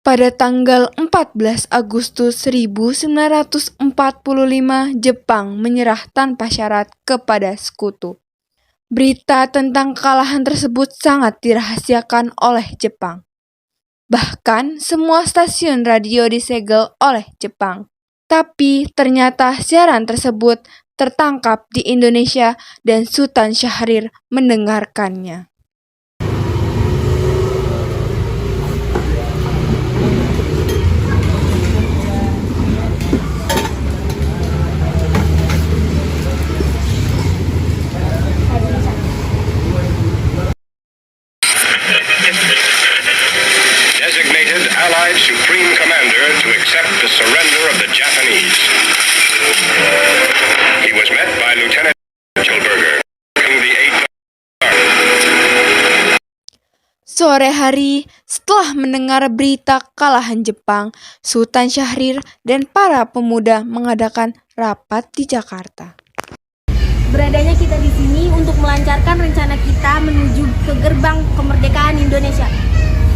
Pada tanggal 14 Agustus 1945, Jepang menyerah tanpa syarat kepada Sekutu. Berita tentang kekalahan tersebut sangat dirahasiakan oleh Jepang. Bahkan semua stasiun radio disegel oleh Jepang. Tapi ternyata siaran tersebut tertangkap di Indonesia dan Sultan Syahrir mendengarkannya. Designated Allied Supreme Commander to accept the surrender of the Japanese. He was met by Lieutenant Schulberger, the 8th. Sore hari, setelah mendengar berita kekalahan Jepang, Sultan Syahrir dan para pemuda mengadakan rapat di Jakarta. Beradanya kita di sini untuk melancarkan rencana kita menuju ke gerbang kemerdekaan Indonesia.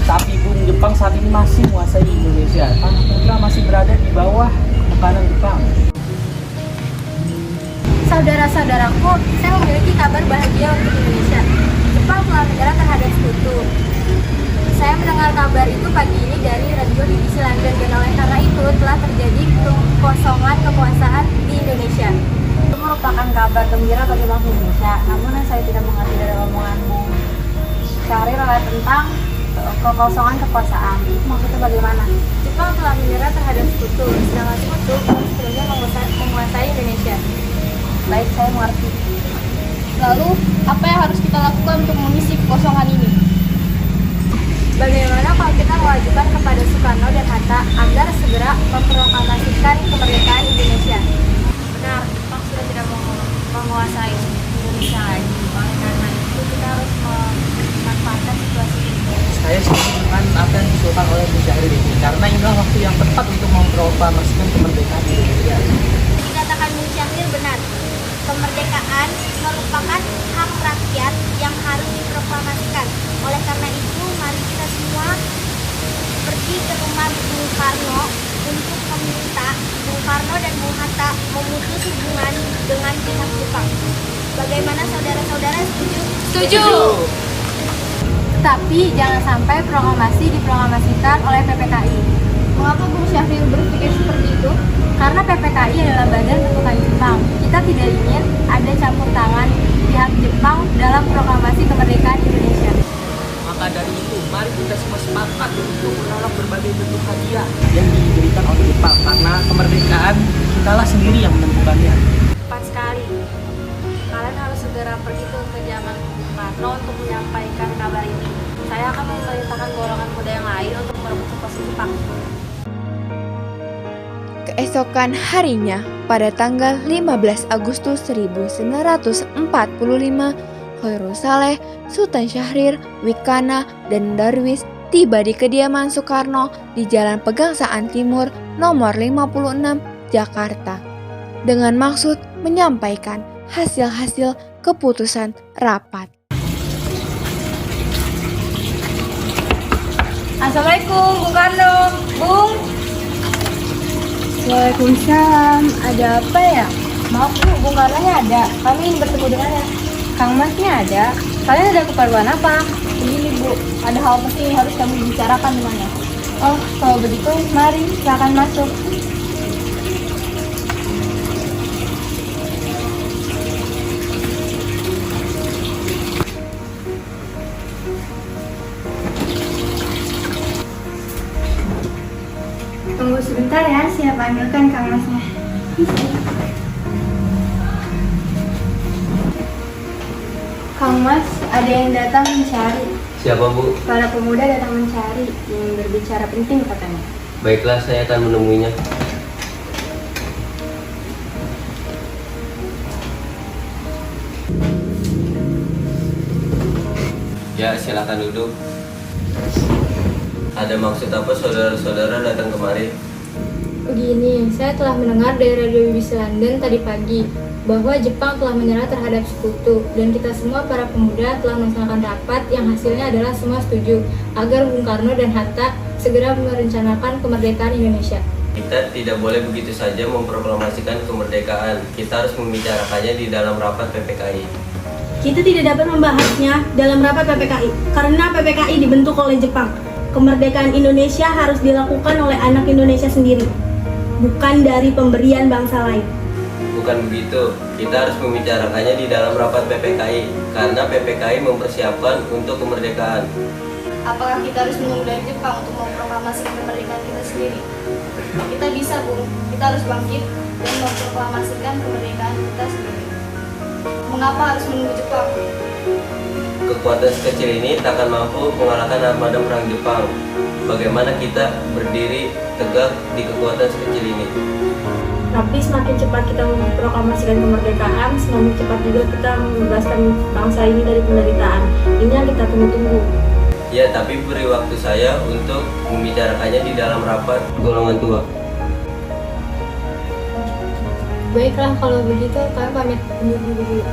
Tapi Bung, Jepang saat ini masih menguasai Indonesia. Tanah putra masih berada di bawah tekanan Jepang. Saudara-saudaraku, saya memiliki kabar bahagia untuk Indonesia. Jepang telah menyerah terhadap Sekutu. Saya mendengar kabar itu pagi ini dari radio BBC London, dan oleh karena itu telah terjadi kekosongan kekuasaan di Indonesia. Itu merupakan kabar gembira bagi bangsa Indonesia. Namun yang saya tidak mengerti dari omongan Bung Syahrir adalah tentang kekosongan kekuasaan. Maksudnya bagaimana? Jepang telah menyerah terhadap Sekutu, sedangkan Sekutu sebelumnya menguasai Indonesia. Baik, saya mengerti. Lalu, apa yang harus kita lakukan untuk mengisi kekosongan ini? Bagaimana kalau kita mewajibkan kepada Soekarno dan Hatta agar segera memproklamasikan kemerdekaan Indonesia? Benar, Jepang sudah tidak menguasai Indonesia lagi. Oleh karena itu, kita harus memanfaatkan situasi ini. Saya setuju dengan apa yang diusulkan oleh Bung Syahrir ini, karena inilah waktu yang tepat untuk memproklamasikan kemerdekaan Indonesia. Dikatakan Bung Syahrir benar. Kemerdekaan merupakan hak rakyat yang harus diproklamasikan. Oleh karena itu, mari kita semua pergi ke rumah Bung Karno untuk meminta Bung Karno dan Bung Hatta memutus hubungan dengan pihak Jepang. Bagaimana saudara-saudara, setuju? Setuju! Tetapi jangan sampai proklamasi diproklamasikan oleh PPKI. Mengapa Bung Syahrir berpikir seperti itu? Karena PPKI adalah badan bentukan Jepang. Kita tidak ingin ada campur tangan pihak Jepang dalam proklamasi kemerdekaan Indonesia. Maka dari itu, mari kita semua sepakat untuk menolak berbagai bentuk hadiah yang diberikan oleh Jepang, karena kemerdekaan kitalah sendiri yang menentukannya. Tepat sekali. Kalian harus segera pergi ke kediaman Bung Karno untuk menyampaikan kabar ini. Saya akan memerintahkan golongan muda yang lain untuk merebut posisi Jepang. Keesokan harinya, pada tanggal 15 Agustus 1945, Khairul Saleh, Sultan Syahrir, Wikana, dan Darwis tiba di kediaman Soekarno di Jalan Pegangsaan Timur nomor 56, Jakarta, dengan maksud menyampaikan hasil-hasil keputusan rapat. Assalamualaikum, Bung Karno. Bung. Waalaikumsalam. Ada apa ya? Maaf Bu, Bung Karno-nya ada. Kami ingin bertemu dengannya. Kang Masnya ada. Kalian ada keperluan apa? Begini Bu, ada hal penting yang harus kami bicarakan dengannya. Oh, kalau begitu, mari silakan masuk. Tunggu sebentar ya, saya panggilkan Kang Masnya. Kang Mas, ada yang datang mencari. Siapa Bu? Para pemuda datang mencari, ingin berbicara penting katanya. Baiklah, saya akan menemuinya. Ya, silakan duduk. Ada maksud apa saudara-saudara datang kemari? Begini, saya telah mendengar dari radio BBC London tadi pagi bahwa Jepang telah menyerah terhadap sekutu dan kita semua para pemuda telah melaksanakan rapat yang hasilnya adalah semua setuju agar Bung Karno dan Hatta segera merencanakan kemerdekaan Indonesia. Kita tidak boleh begitu saja memproklamasikan kemerdekaan. Kita harus membicarakannya di dalam rapat PPKI. Kita tidak dapat membahasnya dalam rapat PPKI karena PPKI dibentuk oleh Jepang. Kemerdekaan Indonesia harus dilakukan oleh anak Indonesia sendiri, bukan dari pemberian bangsa lain. Bukan begitu, kita harus membicarakannya di dalam rapat PPKI karena PPKI mempersiapkan untuk kemerdekaan. Apakah kita harus menunggu dari Jepang untuk memproklamasikan kemerdekaan kita sendiri? Kita bisa, Bung. Kita harus bangkit dan memproklamasikan kemerdekaan kita sendiri. Mengapa harus menunggu Jepang? Kekuatan sekecil ini takkan mampu mengalahkan armada perang Jepang. Bagaimana kita berdiri tegak di kekuatan sekecil ini? Tapi semakin cepat kita memproklamasikan kemerdekaan, semakin cepat juga kita membebaskan bangsa ini dari penderitaan. Ini yang kita tunggu-tunggu. Ya, tapi beri waktu saya untuk membicarakannya di dalam rapat golongan tua. Baiklah, kalau begitu kami pamit undur diri.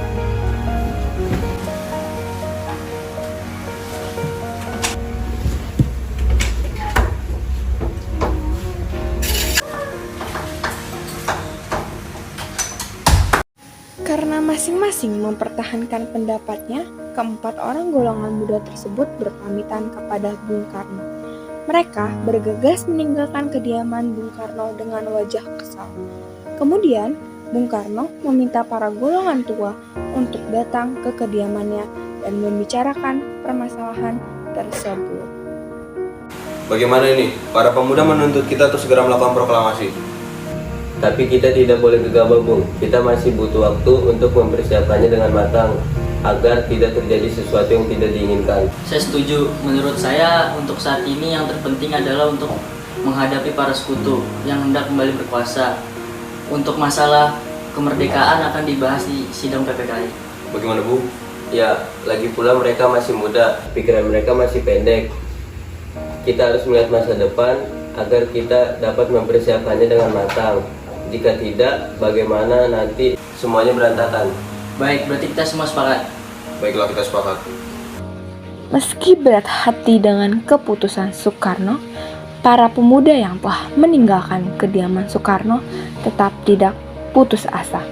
Karena masing-masing mempertahankan pendapatnya, keempat orang golongan muda tersebut berpamitan kepada Bung Karno. Mereka bergegas meninggalkan kediaman Bung Karno dengan wajah kesal. Kemudian, Bung Karno meminta para golongan tua untuk datang ke kediamannya dan membicarakan permasalahan tersebut. Bagaimana ini? Para pemuda menuntut kita untuk segera melakukan proklamasi. Tapi kita tidak boleh gegabah, Bung. Kita masih butuh waktu untuk mempersiapkannya dengan matang agar tidak terjadi sesuatu yang tidak diinginkan. Saya setuju. Menurut saya untuk saat ini yang terpenting adalah untuk menghadapi para sekutu yang hendak kembali berkuasa. Untuk masalah kemerdekaan akan dibahas di sidang PPKI. Bagaimana, Bu? Ya, lagi pula mereka masih muda, pikiran mereka masih pendek. Kita harus melihat masa depan agar kita dapat mempersiapkannya dengan matang. Jika tidak, bagaimana nanti semuanya berantakan? Baik, berarti kita semua sepakat. Baiklah, kita sepakat. Meski berat hati dengan keputusan Soekarno, para pemuda yang telah meninggalkan kediaman Soekarno tetap tidak putus asa.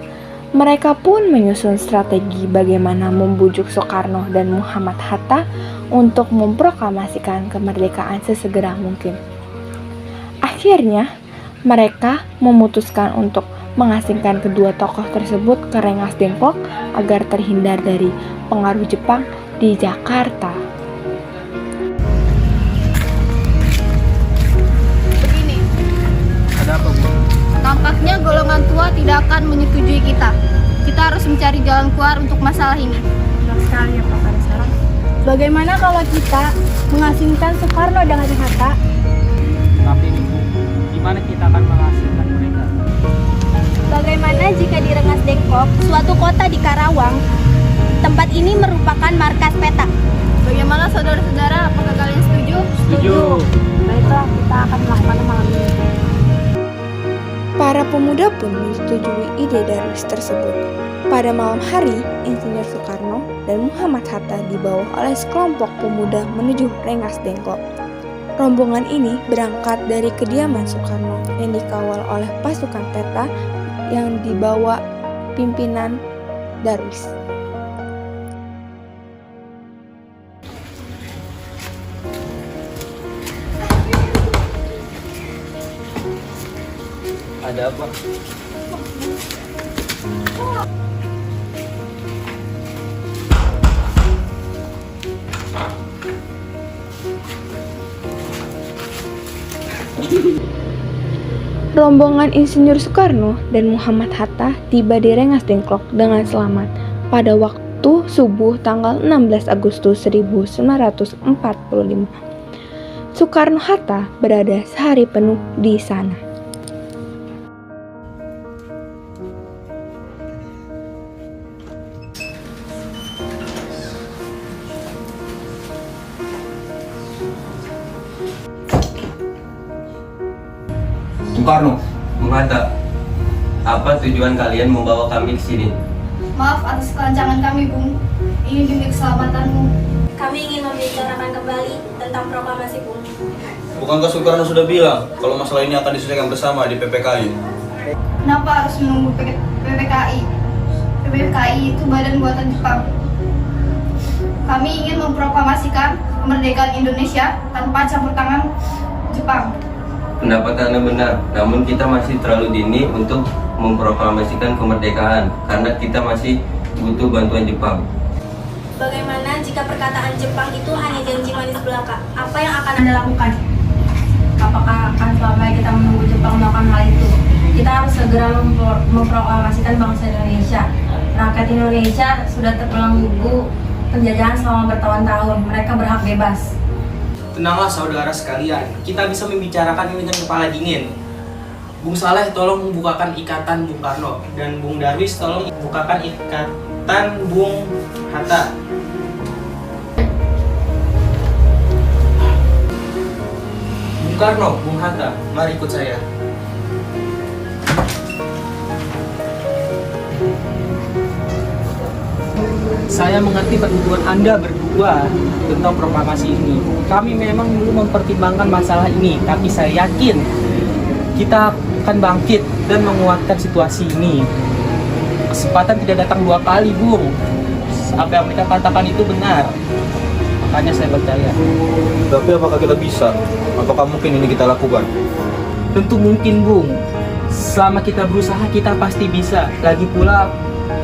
Mereka pun menyusun strategi bagaimana membujuk Soekarno dan Muhammad Hatta untuk memproklamasikan kemerdekaan sesegera mungkin. Akhirnya, mereka memutuskan untuk mengasingkan kedua tokoh tersebut ke Rengas Dengklok agar terhindar dari pengaruh Jepang di Jakarta. Begini, Ada apa, Bu? tampaknya golongan tua tidak akan menyetujui kita. Kita harus mencari jalan keluar untuk masalah ini. Benar sekali ya Pak Karisara. Bagaimana kalau kita mengasingkan Soekarno dengan Hatta? Tapi nih, Bu, gimana kita akan menghasilkan mereka? Bagaimana jika di Rengas Dengklok, suatu kota di Karawang, tempat ini merupakan markas peta? Bagaimana saudara-saudara, apakah kalian setuju? Setuju. Baiklah, kita akan melakukannya malam ini. Para pemuda pun menyetujui ide Darwis tersebut. Pada malam hari, Insinyur Soekarno dan Muhammad Hatta dibawa oleh sekelompok pemuda menuju Rengas Dengklok. Rombongan ini berangkat dari kediaman Soekarno yang dikawal oleh pasukan peta yang dibawa pimpinan Darwis. Ada apa? Rombongan Insinyur Soekarno dan Muhammad Hatta tiba di Rengas Dengklok dengan selamat pada waktu subuh tanggal 16 Agustus 1945. Soekarno-Hatta berada sehari penuh di sana. Soekarno, Bung Hatta, Apa tujuan kalian membawa kami ke sini? Maaf atas kelancangan kami, Bung. Ini demi keselamatanmu. Kami ingin membicarakan kembali tentang proklamasi, Bung. Bukankah Soekarno sudah bilang kalau masalah ini akan diselesaikan bersama di PPKI? Kenapa harus menunggu PPKI? PPKI itu badan buatan Jepang. Kami ingin memproklamasikan kemerdekaan Indonesia tanpa campur tangan Jepang. Pendapat Anda benar, namun kita masih terlalu dini untuk memproklamasikan kemerdekaan karena kita masih butuh bantuan Jepang. Bagaimana jika perkataan Jepang itu hanya janji manis belaka? Apa yang akan Anda lakukan? Apakah akan selama kita menunggu Jepang melakukan hal itu? Kita harus segera memproklamasikan bangsa Indonesia. Rakyat Indonesia sudah terbelenggu penjajahan selama bertahun-tahun. Mereka berhak bebas. Tenanglah saudara sekalian, kita bisa membicarakan ini dengan kepala dingin. Bung Saleh tolong membukakan ikatan Bung Karno, dan Bung Darwis tolong membukakan ikatan Bung Hatta. Bung Karno, Bung Hatta, mari ikut saya. Saya mengerti perbuatan Anda berdua tentang proklamasi ini. Kami memang belum mempertimbangkan masalah ini, tapi saya yakin kita akan bangkit dan menguatkan situasi ini. Kesempatan tidak datang dua kali, Bung. Apa yang mereka katakan itu benar. Makanya saya percaya. Tapi apakah kita bisa? Apakah mungkin ini kita lakukan? Tentu mungkin, Bung. Selama kita berusaha, kita pasti bisa. Lagi pula,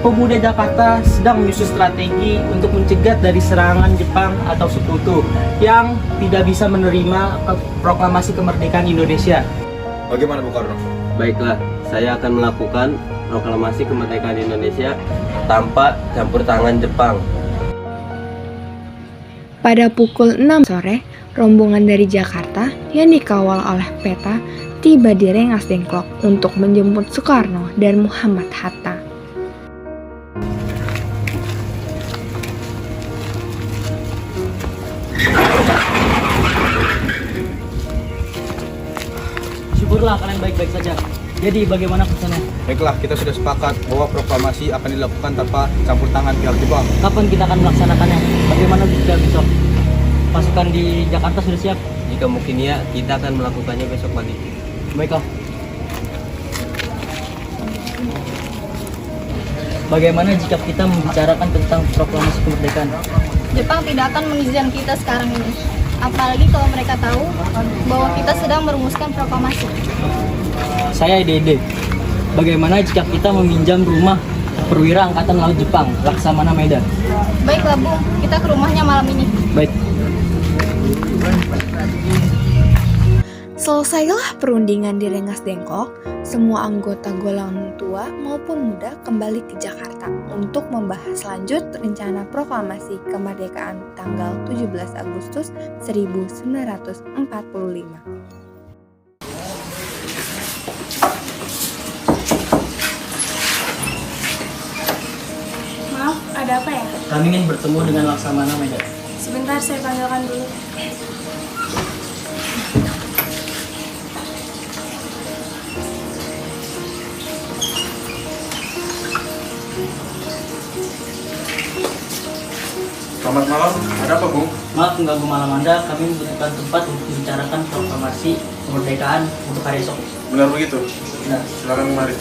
pemuda Jakarta sedang menyusun strategi untuk mencegah dari serangan Jepang atau sekutu yang tidak bisa menerima proklamasi kemerdekaan Indonesia. Bagaimana Bung Karno? Baiklah, saya akan melakukan proklamasi kemerdekaan Indonesia tanpa campur tangan Jepang. Pada pukul 6 sore, rombongan dari Jakarta yang dikawal oleh Peta tiba di Rengas Dengklok untuk menjemput Soekarno dan Muhammad Hatta. Syukurlah kalian baik-baik saja. Jadi bagaimana pesannya? Baiklah, kita sudah sepakat bahwa proklamasi akan dilakukan tanpa campur tangan pihak Jepang. Kapan kita akan melaksanakannya? Bagaimana jika besok? Pasukan di Jakarta sudah siap? Jika mungkin ya, kita akan melakukannya besok pagi. Baiklah. Bagaimana jika kita membicarakan tentang proklamasi kemerdekaan? Jepang tidak akan mengizinkan kita sekarang ini. Apalagi kalau mereka tahu bahwa kita sedang merumuskan proklamasi. Saya ide. Bagaimana jika kita meminjam rumah perwira Angkatan Laut Jepang, Laksamana Medan? Baiklah, Bung. Kita ke rumahnya malam ini. Baik. Selesailah perundingan di Rengas Dengklok, semua anggota golongan tua maupun muda kembali ke Jakarta untuk membahas lanjut rencana proklamasi kemerdekaan tanggal 17 Agustus 1945. Maaf, ada apa ya? Kami ingin bertemu dengan Laksamana Medan. Sebentar, saya panggilkan dulu. Selamat malam, ada apa Bung? Maaf mengganggu malam Anda, kami membutuhkan tempat untuk membicarakan proklamasi kemerdekaan untuk hari esok. Benar begitu? Benar. Silakan mari.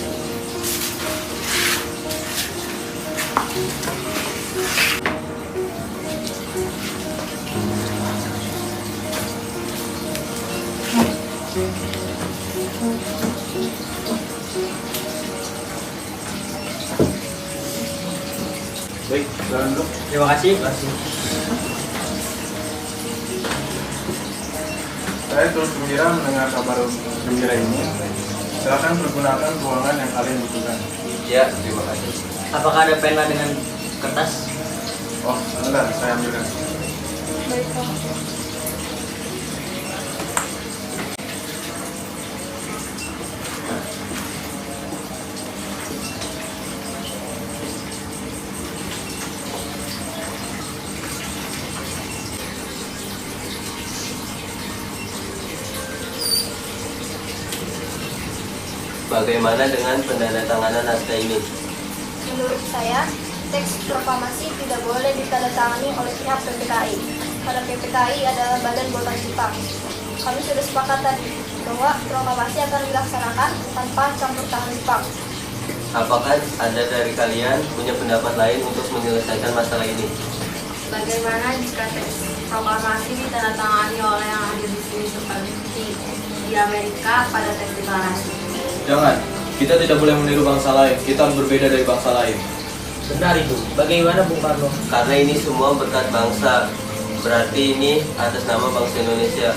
Baik, silakan dulu. Terima kasih. Saya terus gembira mendengar kabar gembira ini. Silakan pergunakan ruangan yang kalian butuhkan. Ya, terima kasih. Apakah ada pena dengan kertas? Oh, sebentar, saya ambilkan. Bagaimana dengan penandatanganan naskah ini? Menurut saya, teks proklamasi tidak boleh ditandatangani oleh pihak PPKI, karena PPKI adalah badan buatan Jepang. Kami sudah sepakat tadi bahwa proklamasi akan dilaksanakan tanpa campur tangan Jepang. Apakah ada dari kalian punya pendapat lain untuk menyelesaikan masalah ini? Bagaimana jika teks proklamasi ditandatangani oleh yang hadir di sini seperti di Amerika pada teks deklarasi? Jangan, kita tidak boleh meniru bangsa lain. Kita berbeda dari bangsa lain. Benar itu. Bagaimana Bung Karno? Karena ini semua berkat bangsa, berarti ini atas nama bangsa Indonesia.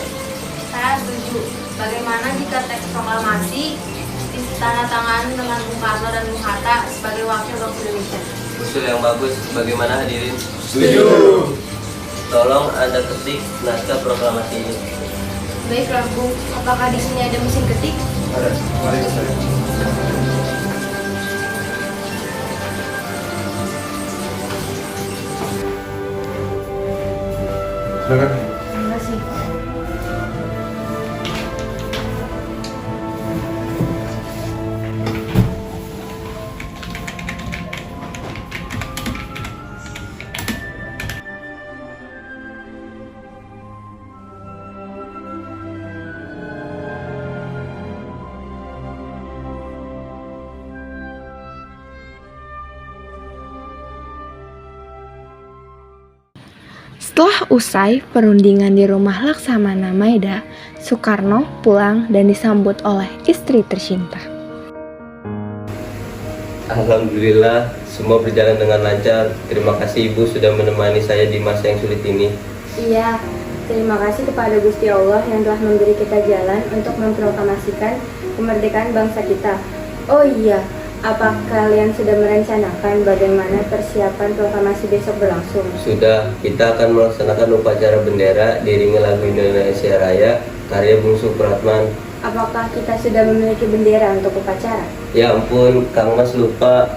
Saya setuju. Bagaimana jika teks proklamasi ditandatangani dengan Bung Karno dan Bung Hatta sebagai wakil bangsa Indonesia? Usul yang bagus, bagaimana hadirin? Setuju. Tolong Anda ketik naskah proklamasi ini. Baiklah Bung, apakah di sini ada mesin ketik? Ada, mari ke saya. Silakan. Terima kasih. Setelah usai perundingan di rumah Laksamana Maeda, Soekarno pulang dan disambut oleh istri tercinta. Alhamdulillah, semua berjalan dengan lancar. Terima kasih Ibu sudah menemani saya di masa yang sulit ini. Iya, terima kasih kepada Gusti Allah yang telah memberi kita jalan untuk memproklamasikan kemerdekaan bangsa kita. Oh iya, apa kalian sudah merencanakan bagaimana persiapan proklamasi besok berlangsung? Sudah, kita akan melaksanakan upacara bendera diiringi lagu Indonesia Raya karya Bung Supratman. Apakah kita sudah memiliki bendera untuk upacara? Ya ampun, Kang Mas lupa.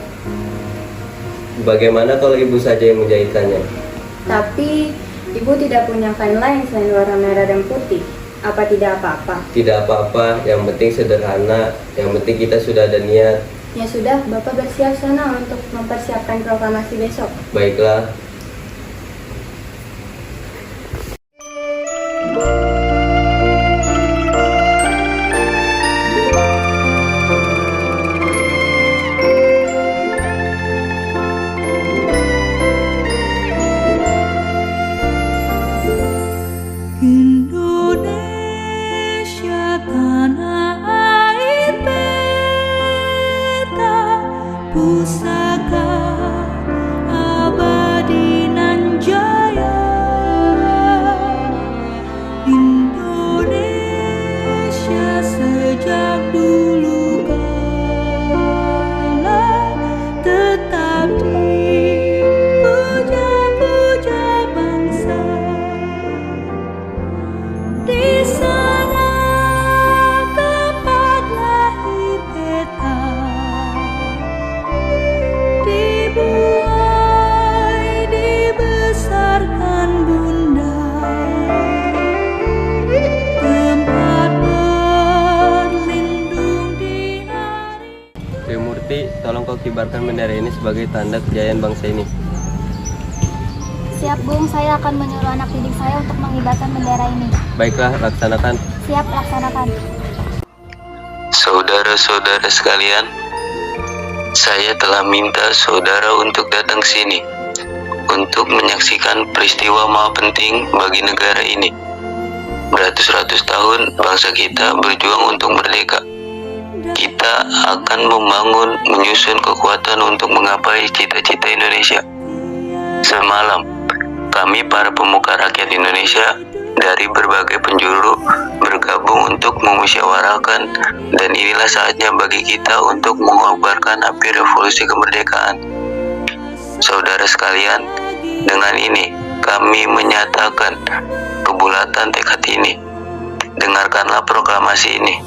Bagaimana kalau Ibu saja yang menjahitkannya? Tapi Ibu tidak punya kain lain selain warna merah dan putih. Apa tidak apa-apa? Tidak apa-apa, yang penting sederhana. Yang penting kita sudah ada niat. Ya sudah, Bapak bersiap sana untuk mempersiapkan proklamasi besok. Baiklah. Indonesia tanah air beta, pusaka abadi nan jaya. Indonesia sejak dulu kala tetap dipuja-puja bangsa. Di sana tempat lahir beta, dibuai dibesarkan bunda, tempat berlindung di hari. Trimurti, tolong kau kibarkan bendera ini sebagai tanda kejayaan bangsa ini. Siap Bung, saya akan menyuruh anak didik saya untuk mengibarkan bendera ini. Baiklah, laksanakan. Siap, laksanakan. Saudara-saudara sekalian, saya telah minta saudara untuk datang sini untuk menyaksikan peristiwa maha penting bagi negara ini. Beratus-ratus tahun bangsa kita berjuang untuk merdeka. Kita akan membangun, menyusun kekuatan untuk menggapai cita-cita Indonesia. Semalam, kami para pemuka rakyat Indonesia dari berbagai penjuru bergabung untuk memusyawarahkan, dan inilah saatnya bagi kita untuk mengobarkan api revolusi kemerdekaan. Saudara sekalian, dengan ini kami menyatakan kebulatan tekad ini. Dengarkanlah proklamasi ini.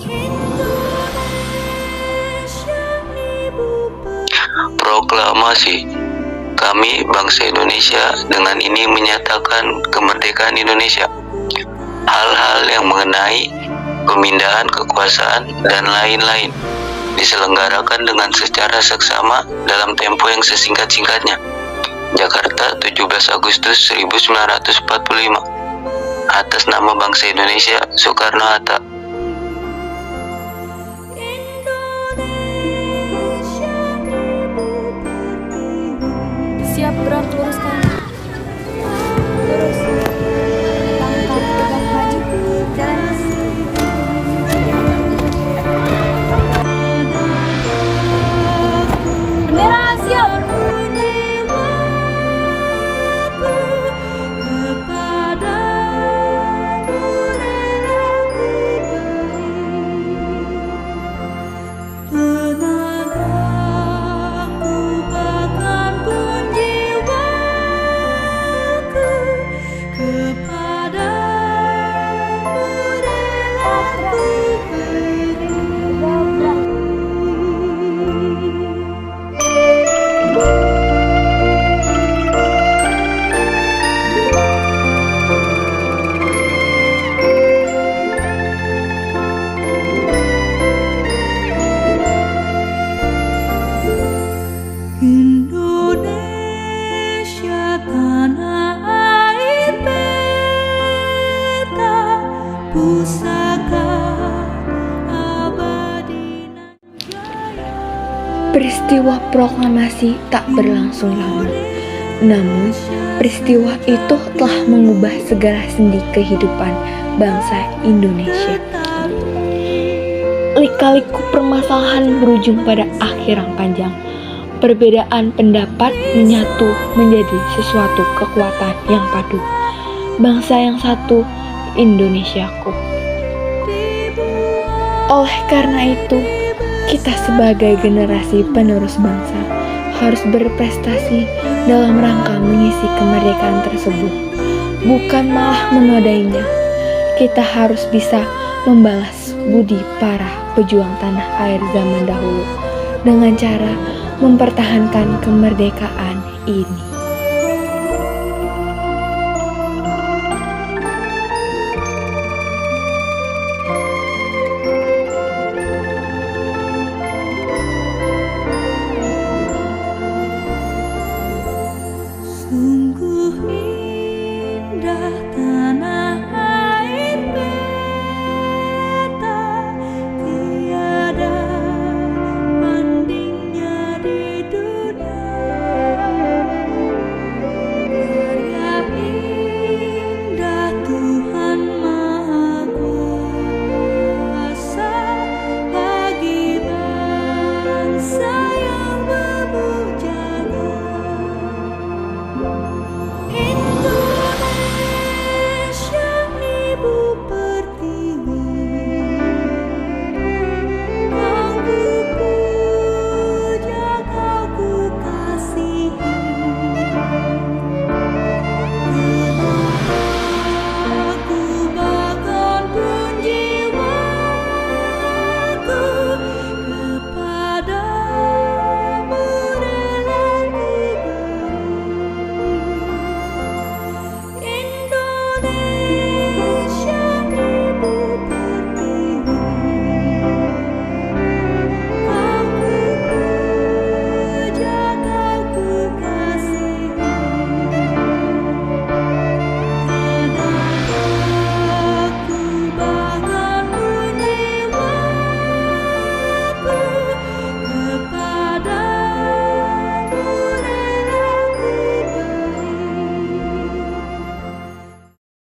Proklamasi. Kami bangsa Indonesia dengan ini menyatakan kemerdekaan Indonesia. Hal-hal yang mengenai pemindahan kekuasaan dan lain-lain diselenggarakan dengan secara seksama dalam tempo yang sesingkat-singkatnya. Jakarta, 17 Agustus 1945. Atas nama bangsa Indonesia, Soekarno-Hatta. Siap, bro, luruskan. Lurus. Langkah tegak maju. Jalan. Bendera, siap. Indonesia tanah air beta, pusaka abadi. Peristiwa proklamasi tak berlangsung lama, namun peristiwa itu telah mengubah segala sendi kehidupan bangsa Indonesia. Lika-liku permasalahan berujung pada akhir yang panjang. Perbedaan pendapat menyatu menjadi sesuatu kekuatan yang padu. Bangsa yang satu, Indonesiaku. Oleh karena itu, kita sebagai generasi penerus bangsa harus berprestasi dalam rangka mengisi kemerdekaan tersebut, bukan malah menodainya. Kita harus bisa membalas budi para pejuang tanah air zaman dahulu dengan cara mempertahankan kemerdekaan ini.